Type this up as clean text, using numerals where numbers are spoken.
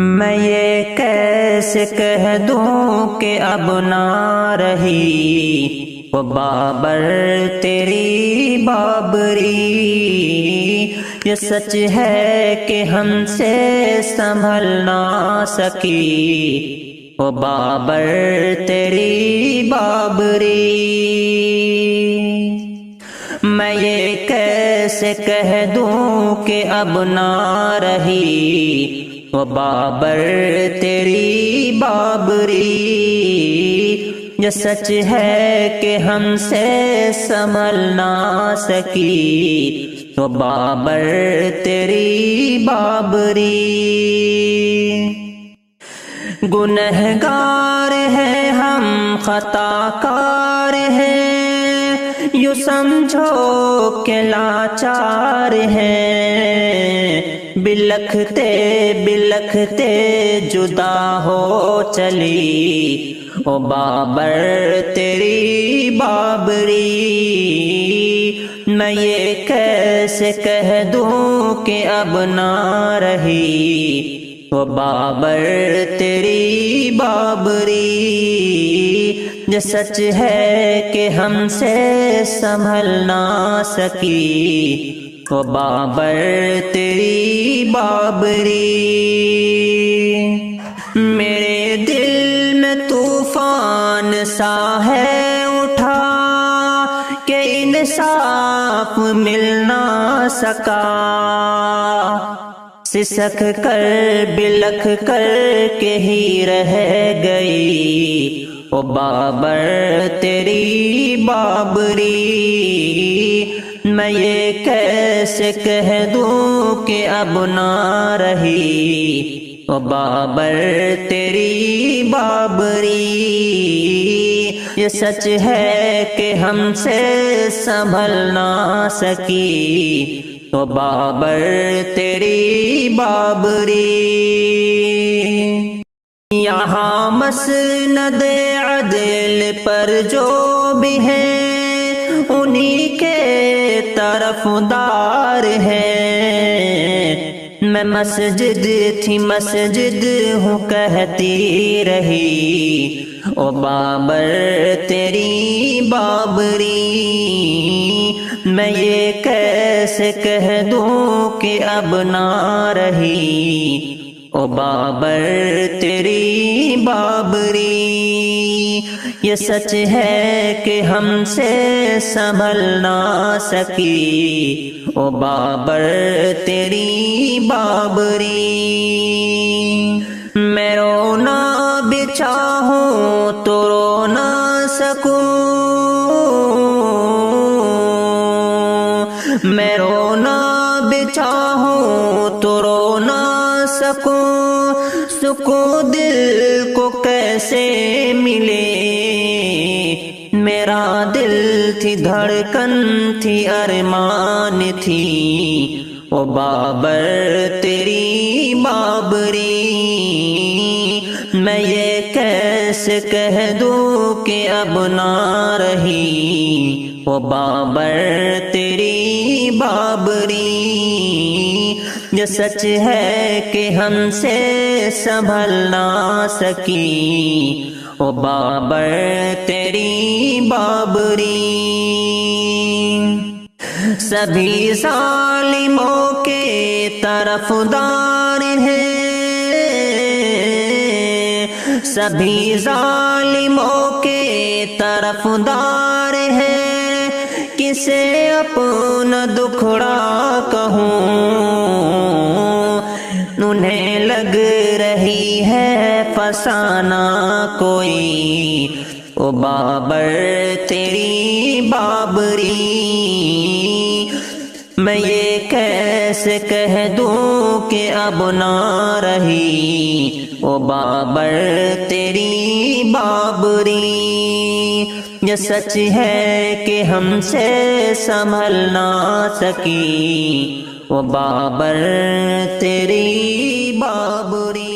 میں یہ کیسے کہہ دوں کہ اب نہ رہی وہ بابر تیری بابری، یہ سچ ہے کہ ہم سے سنبھل نہ سکی وہ بابر تیری بابری۔ میں یہ کیسے کہہ دوں کہ اب نہ رہی وہ بابر تیری بابری، یہ سچ ہے کہ ہم سے سنبھل نہ سکی وہ بابر تیری بابری۔ گنہگار ہیں ہم، خطا کار ہیں، یوں سمجھو کہ لاچار ہیں، بلکھتے بلکھتے جدا ہو چلی او بابر تیری بابری۔ میں یہ کیسے کہہ دوں کہ اب نہ رہی وہ بابر تیری بابری، یہ سچ ہے کہ ہم سے سنبھل نہ سکی وہ بابر تیری بابری۔ میرے دل میں طوفان سا ہے اٹھا کہ انصاف مل نہ سکا، سسک کر بلکھ کر کے ہی رہ گئی او بابر تیری بابری۔ میں یہ کیسے کہہ دوں کہ اب نہ رہی او بابر تیری بابری، یہ سچ ہے کہ ہم سے سنبھل نہ سکی او بابر تیری بابری۔ یہاں مسند عدل پر جو بھی ہیں انہی کے طرفدار ہیں، میں مسجد تھی مسجد ہوں کہتی رہی او بابر تیری بابری۔ میں یہ کیسے کہہ دوں کہ اب نہ رہی او بابر تیری بابری، یہ سچ ہے کہ ہم سے سنبھل نہ سکی او بابر تیری بابری۔ میں رونا بھی چاہوں تو رو نہ سکوں، میں رونا بھی چاہوں تو رو نہ سکوں، سکون دل کو کیسے ملے، میرا دل تھی دھڑکن تھی ارمان تھی او بابر تیری بابری۔ میں یہ کیسے کہہ دوں کہ اب نہ رہی او بابر تیری بابری، یہ سچ ہے کہ ہم سے سنبھل نہ سکی او بابر تیری بابری۔ سبھی ظالموں کے طرفدار ہیں، سبھی ظالموں کے طرفدار ہیں، کسے اپنا دکھڑا کہوں، انہیں لگ رہی ہے فسانہ کوئی او بابر تیری بابری۔ میں یہ کیسے کہہ دوں کہ اب نہ رہی او بابر تیری بابری، یہ سچ ہے کہ ہم سے سنبھل نہ سکی او بابر تیری بابری۔